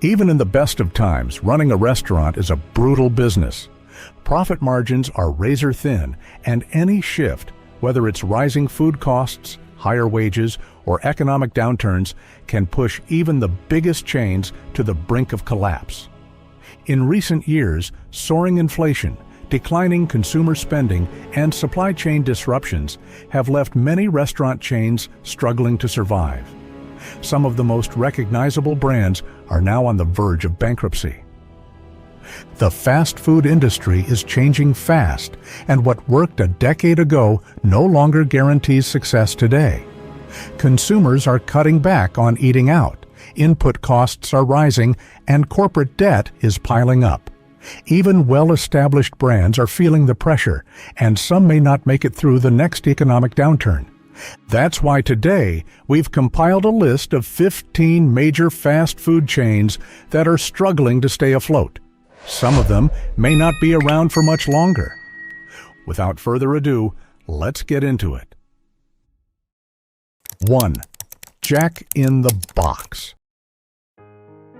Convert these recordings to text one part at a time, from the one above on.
Even in the best of times, running a restaurant is a brutal business. Profit margins are razor thin, and any shift, whether it's rising food costs, higher wages, or economic downturns, can push even the biggest chains to the brink of collapse. In recent years, soaring inflation, declining consumer spending, and supply chain disruptions have left many restaurant chains struggling to survive. Some of the most recognizable brands are now on the verge of bankruptcy. The fast food industry is changing fast, and what worked a decade ago no longer guarantees success today. Consumers are cutting back on eating out, input costs are rising, and corporate debt is piling up. Even well-established brands are feeling the pressure, and some may not make it through the next economic downturn. That's why today we've compiled a list of 15 major fast food chains that are struggling to stay afloat. Some of them may not be around for much longer. Without further ado, let's get into it. 1. Jack in the Box.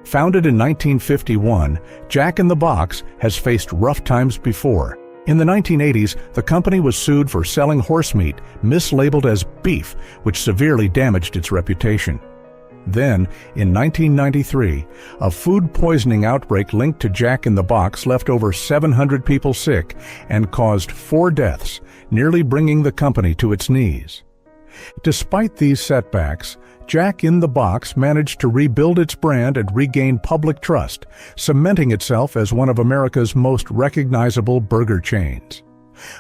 Founded in 1951, Jack in the Box has faced rough times before. In the 1980s, the company was sued for selling horse meat mislabeled as beef, which severely damaged its reputation. Then, in 1993, a food poisoning outbreak linked to Jack in the Box left over 700 people sick and caused 4 deaths, nearly bringing the company to its knees. Despite these setbacks, Jack in the Box managed to rebuild its brand and regain public trust, cementing itself as one of America's most recognizable burger chains.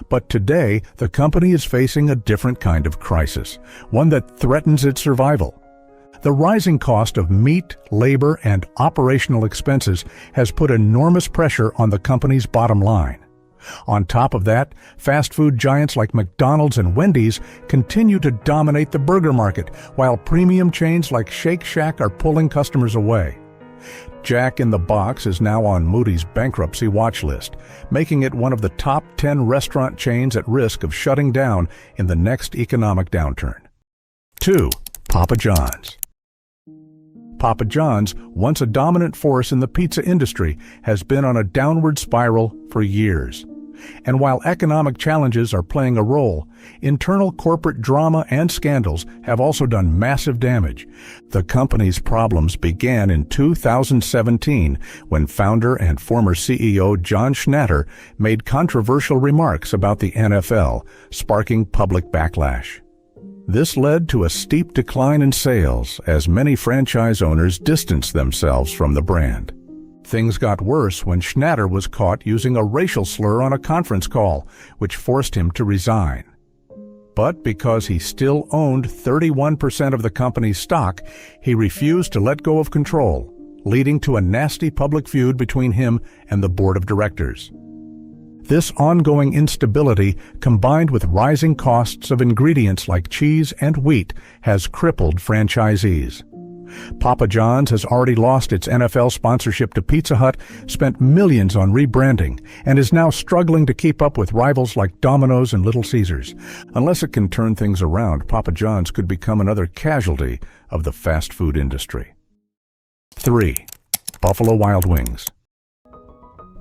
But today, the company is facing a different kind of crisis, one that threatens its survival. The rising cost of meat, labor, and operational expenses has put enormous pressure on the company's bottom line. On top of that, fast food giants like McDonald's and Wendy's continue to dominate the burger market, while premium chains like Shake Shack are pulling customers away. Jack in the Box is now on Moody's bankruptcy watch list, making it one of the top 10 restaurant chains at risk of shutting down in the next economic downturn. 2. Papa John's. Papa John's, once a dominant force in the pizza industry, has been on a downward spiral for years. And while economic challenges are playing a role, internal corporate drama and scandals have also done massive damage. The company's problems began in 2017 when founder and former CEO John Schnatter made controversial remarks about the NFL, sparking public backlash. This led to a steep decline in sales as many franchise owners distanced themselves from the brand. Things got worse when Schnatter was caught using a racial slur on a conference call, which forced him to resign. But because he still owned 31% of the company's stock, he refused to let go of control, leading to a nasty public feud between him and the board of directors. This ongoing instability, combined with rising costs of ingredients like cheese and wheat, has crippled franchisees. Papa John's has already lost its NFL sponsorship to Pizza Hut, spent millions on rebranding, and is now struggling to keep up with rivals like Domino's and Little Caesars. Unless it can turn things around, Papa John's could become another casualty of the fast food industry. 3. Buffalo Wild Wings.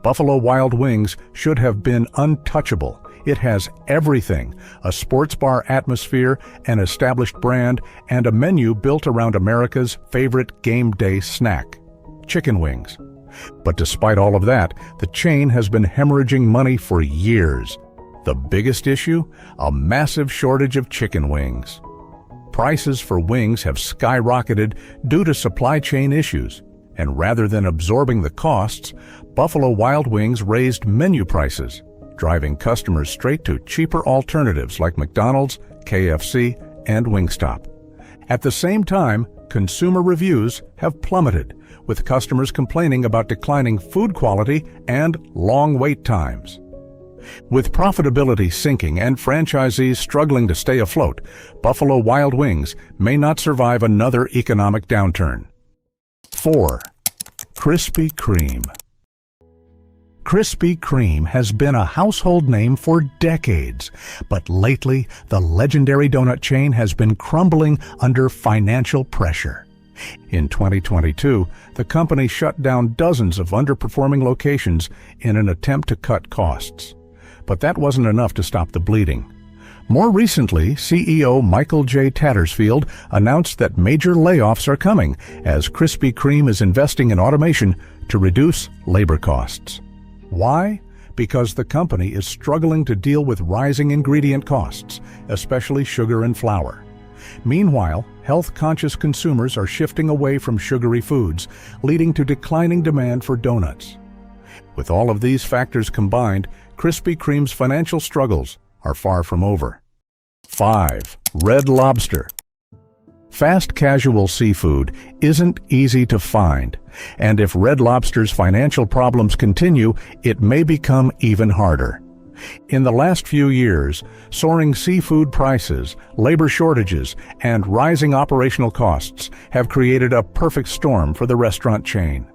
Buffalo Wild Wings should have been untouchable. It has everything: a sports bar atmosphere, an established brand, and a menu built around America's favorite game day snack, chicken wings. But despite all of that, the chain has been hemorrhaging money for years. The biggest issue? A massive shortage of chicken wings. Prices for wings have skyrocketed due to supply chain issues, and rather than absorbing the costs, Buffalo Wild Wings raised menu prices, driving customers straight to cheaper alternatives like McDonald's, KFC, and Wingstop. At the same time, consumer reviews have plummeted, with customers complaining about declining food quality and long wait times. With profitability sinking and franchisees struggling to stay afloat, Buffalo Wild Wings may not survive another economic downturn. 4. Krispy Kreme. Krispy Kreme has been a household name for decades, but lately the legendary donut chain has been crumbling under financial pressure. In 2022, the company shut down dozens of underperforming locations in an attempt to cut costs. But that wasn't enough to stop the bleeding. More recently, CEO Michael J. Tattersfield announced that major layoffs are coming as Krispy Kreme is investing in automation to reduce labor costs. Why? Because the company is struggling to deal with rising ingredient costs, especially sugar and flour. Meanwhile, health-conscious consumers are shifting away from sugary foods, leading to declining demand for donuts. With all of these factors combined, Krispy Kreme's financial struggles are far from over. 5. Red Lobster. Fast casual seafood isn't easy to find, and if Red Lobster's financial problems continue, it may become even harder. In the last few years, soaring seafood prices, labor shortages, and rising operational costs have created a perfect storm for the restaurant chain.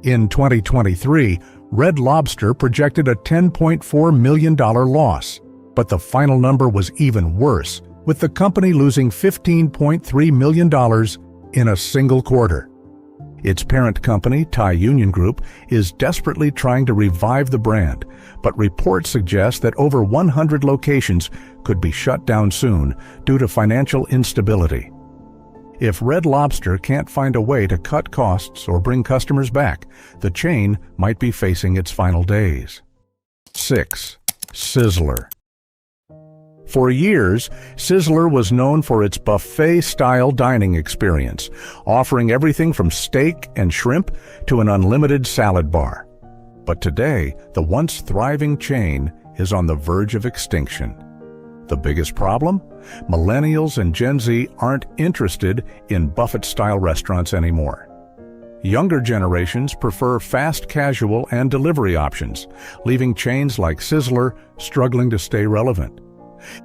In 2023, Red Lobster projected a $10.4 million loss, but the final number was even worse, with the company losing $15.3 million in a single quarter. Its parent company, Thai Union Group, is desperately trying to revive the brand, but reports suggest that over 100 locations could be shut down soon due to financial instability. If Red Lobster can't find a way to cut costs or bring customers back, the chain might be facing its final days. 6. Sizzler. For years, Sizzler was known for its buffet-style dining experience, offering everything from steak and shrimp to an unlimited salad bar. But today, the once thriving chain is on the verge of extinction. The biggest problem? Millennials and Gen Z aren't interested in buffet-style restaurants anymore. Younger generations prefer fast casual and delivery options, leaving chains like Sizzler struggling to stay relevant.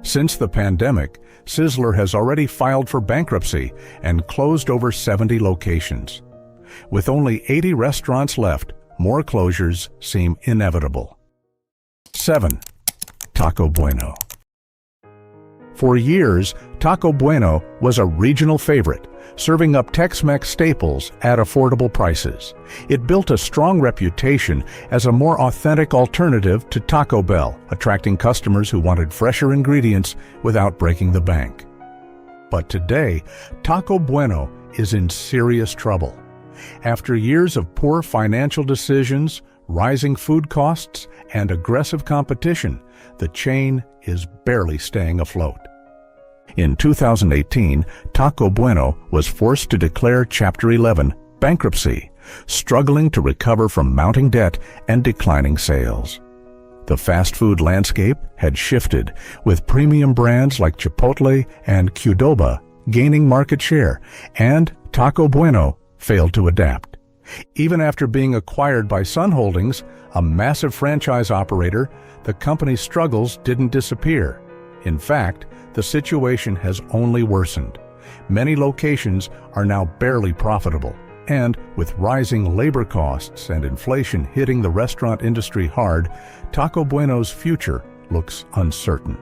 Since the pandemic, Sizzler has already filed for bankruptcy and closed over 70 locations. With only 80 restaurants left, more closures seem inevitable. 7. Taco Bueno. For years, Taco Bueno was a regional favorite, serving up Tex-Mex staples at affordable prices. It built a strong reputation as a more authentic alternative to Taco Bell, attracting customers who wanted fresher ingredients without breaking the bank. But today, Taco Bueno is in serious trouble. After years of poor financial decisions, rising food costs, and aggressive competition, the chain is barely staying afloat. In 2018, Taco Bueno was forced to declare Chapter 11 bankruptcy, struggling to recover from mounting debt and declining sales. The fast food landscape had shifted, with premium brands like Chipotle and Qdoba gaining market share, and Taco Bueno failed to adapt. Even after being acquired by Sun Holdings, a massive franchise operator, the company's struggles didn't disappear. In fact, the situation has only worsened. Many locations are now barely profitable, and with rising labor costs and inflation hitting the restaurant industry hard, Taco Bueno's future looks uncertain.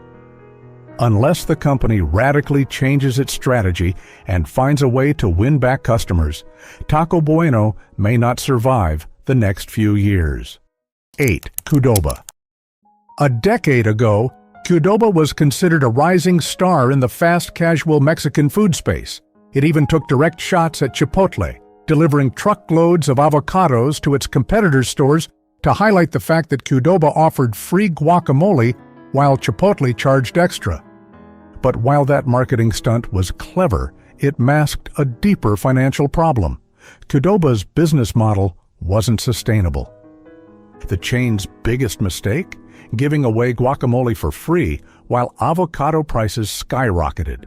Unless the company radically changes its strategy and finds a way to win back customers, Taco Bueno may not survive the next few years. 8. Qdoba. A decade ago, Qdoba was considered a rising star in the fast casual Mexican food space. It even took direct shots at Chipotle, delivering truckloads of avocados to its competitors' stores to highlight the fact that Qdoba offered free guacamole while Chipotle charged extra. But while that marketing stunt was clever, it masked a deeper financial problem. Qdoba's business model wasn't sustainable. The chain's biggest mistake? Giving away guacamole for free while avocado prices skyrocketed.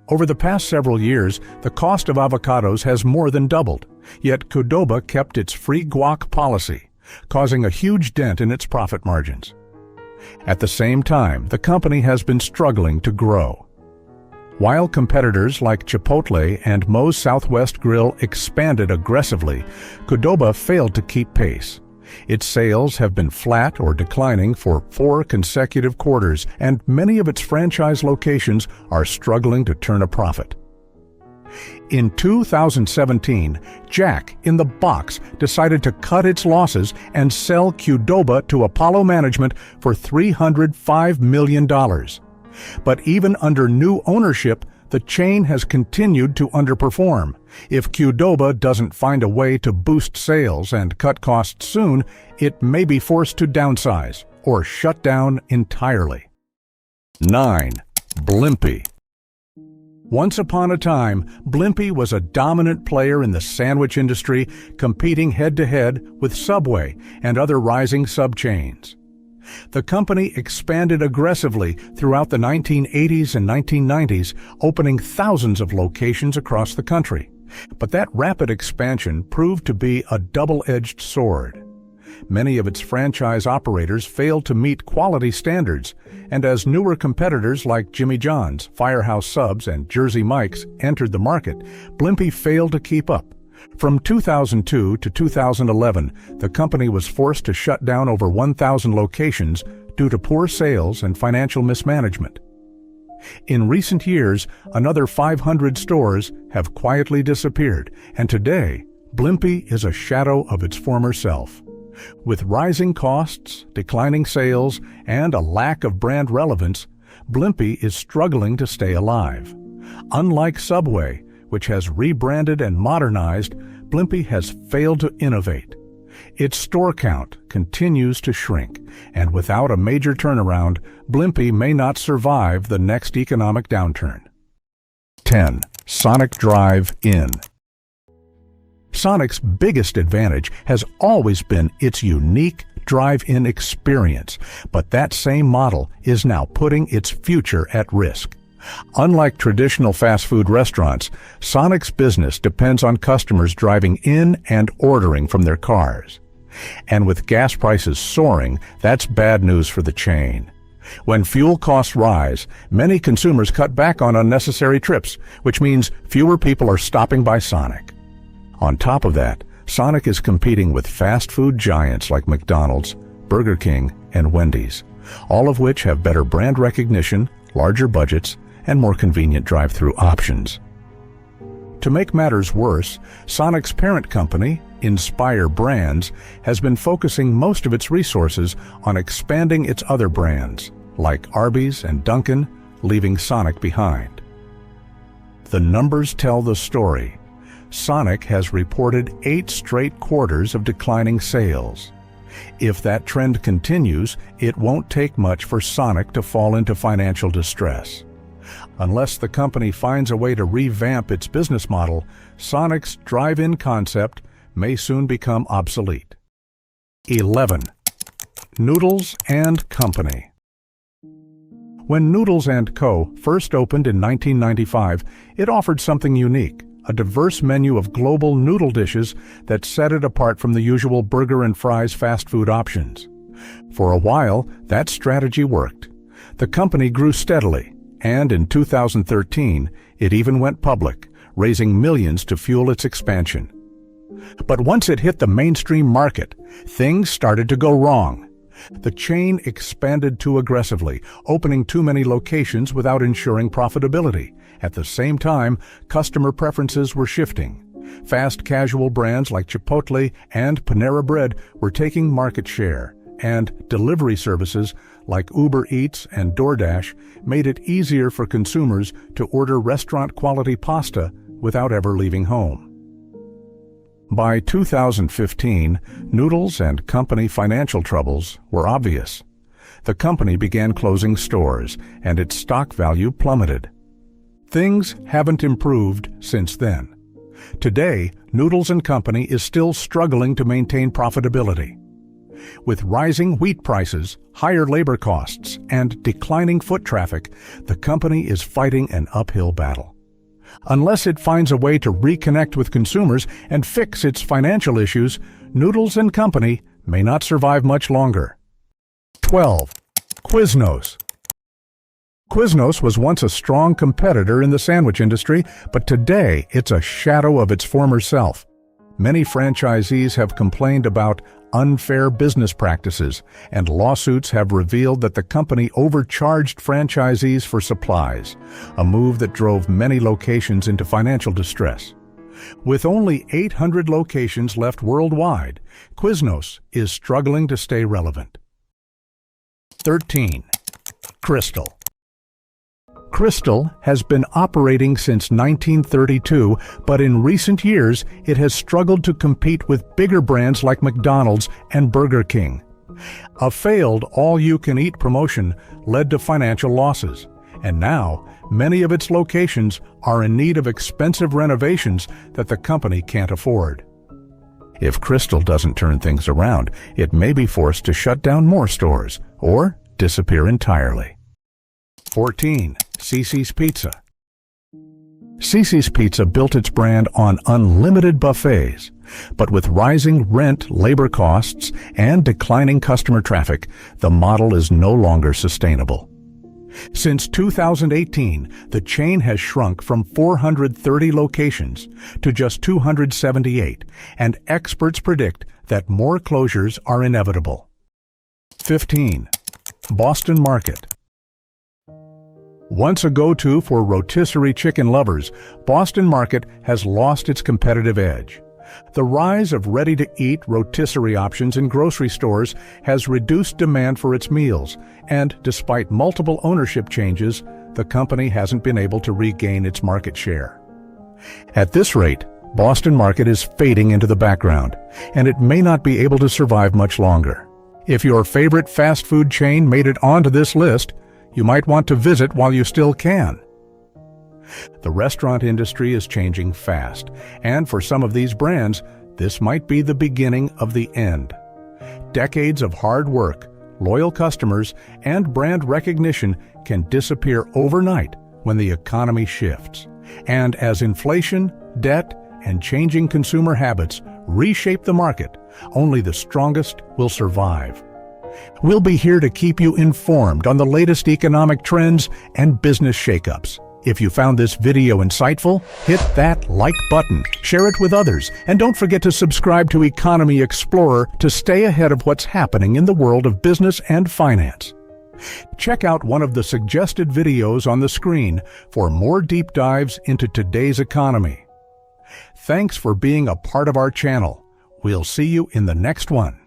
Over the past several years, the cost of avocados has more than doubled, yet Qdoba kept its free guac policy, causing a huge dent in its profit margins. At the same time, the company has been struggling to grow. While competitors like Chipotle and Moe's Southwest Grill expanded aggressively, Qdoba failed to keep pace. Its sales have been flat or declining for 4 consecutive quarters, and many of its franchise locations are struggling to turn a profit. In 2017, Jack in the Box decided to cut its losses and sell Qdoba to Apollo Management for $305 million. But even under new ownership, the chain has continued to underperform. If Qdoba doesn't find a way to boost sales and cut costs soon, it may be forced to downsize or shut down entirely. 9. Blimpie. Once upon a time, Blimpie was a dominant player in the sandwich industry, competing head-to-head with Subway and other rising sub-chains. The company expanded aggressively throughout the 1980s and 1990s, opening thousands of locations across the country. But that rapid expansion proved to be a double-edged sword. Many of its franchise operators failed to meet quality standards, and as newer competitors like Jimmy John's, Firehouse Subs, and Jersey Mike's entered the market, Blimpie failed to keep up. From 2002 to 2011, the company was forced to shut down over 1,000 locations due to poor sales and financial mismanagement. In recent years, another 500 stores have quietly disappeared, and today, Blimpie is a shadow of its former self. With rising costs, declining sales, and a lack of brand relevance, Blimpie is struggling to stay alive. Unlike Subway, which has rebranded and modernized, Blimpie has failed to innovate. Its store count continues to shrink, and without a major turnaround, Blimpie may not survive the next economic downturn. 10. Sonic Drive-In. Sonic's biggest advantage has always been its unique drive-in experience, but that same model is now putting its future at risk. Unlike traditional fast food restaurants, Sonic's business depends on customers driving in and ordering from their cars. And with gas prices soaring, that's bad news for the chain. When fuel costs rise, many consumers cut back on unnecessary trips, which means fewer people are stopping by Sonic. On top of that, Sonic is competing with fast food giants like McDonald's, Burger King, and Wendy's, all of which have better brand recognition, larger budgets, and more convenient drive-through options. To make matters worse, Sonic's parent company, Inspire Brands, has been focusing most of its resources on expanding its other brands, like Arby's and Dunkin', leaving Sonic behind. The numbers tell the story. Sonic has reported 8 straight quarters of declining sales. If that trend continues, it won't take much for Sonic to fall into financial distress. Unless the company finds a way to revamp its business model, Sonic's drive-in concept may soon become obsolete. 11. Noodles Company. When Noodles Co. first opened in 1995, it offered something unique, a diverse menu of global noodle dishes that set it apart from the usual burger and fries fast food options. For a while, that strategy worked. The company grew steadily, and in 2013, it even went public, raising millions to fuel its expansion. But once it hit the mainstream market, things started to go wrong. The chain expanded too aggressively, opening too many locations without ensuring profitability. At the same time, customer preferences were shifting. Fast casual brands like Chipotle and Panera Bread were taking market share, and delivery services like Uber Eats and DoorDash made it easier for consumers to order restaurant-quality pasta without ever leaving home. By 2015, Noodles Company financial troubles were obvious. The company began closing stores, and its stock value plummeted. Things haven't improved since then. Today, Noodles Company is still struggling to maintain profitability. With rising wheat prices, higher labor costs, and declining foot traffic, the company is fighting an uphill battle. Unless it finds a way to reconnect with consumers and fix its financial issues, Noodles Company may not survive much longer. 12. Quiznos. Quiznos was once a strong competitor in the sandwich industry, but today it's a shadow of its former self. Many franchisees have complained about unfair business practices, and lawsuits have revealed that the company overcharged franchisees for supplies, a move that drove many locations into financial distress. With only 800 locations left worldwide, Quiznos is struggling to stay relevant. 13. Krystal. Krystal has been operating since 1932, but in recent years it has struggled to compete with bigger brands like McDonald's and Burger King. A failed all-you-can-eat promotion led to financial losses, and now many of its locations are in need of expensive renovations that the company can't afford. If Krystal doesn't turn things around, it may be forced to shut down more stores or disappear entirely. 14. Cici's Pizza. Cici's Pizza built its brand on unlimited buffets, but with rising rent, labor costs, and declining customer traffic, the model is no longer sustainable. Since 2018, the chain has shrunk from 430 locations to just 278, and experts predict that more closures are inevitable. 15. Boston Market. Once a go-to for rotisserie chicken lovers, Boston Market has lost its competitive edge. The rise of ready-to-eat rotisserie options in grocery stores has reduced demand for its meals, and despite multiple ownership changes, the company hasn't been able to regain its market share. At this rate, Boston Market is fading into the background, and it may not be able to survive much longer. If your favorite fast food chain made it onto this list, you might want to visit while you still can. The restaurant industry is changing fast, and for some of these brands, this might be the beginning of the end. Decades of hard work, loyal customers, and brand recognition can disappear overnight when the economy shifts. And as inflation, debt, and changing consumer habits reshape the market, only the strongest will survive. We'll be here to keep you informed on the latest economic trends and business shakeups. If you found this video insightful, hit that like button, share it with others, and don't forget to subscribe to Economy Explorer to stay ahead of what's happening in the world of business and finance. Check out one of the suggested videos on the screen for more deep dives into today's economy. Thanks for being a part of our channel. We'll see you in the next one.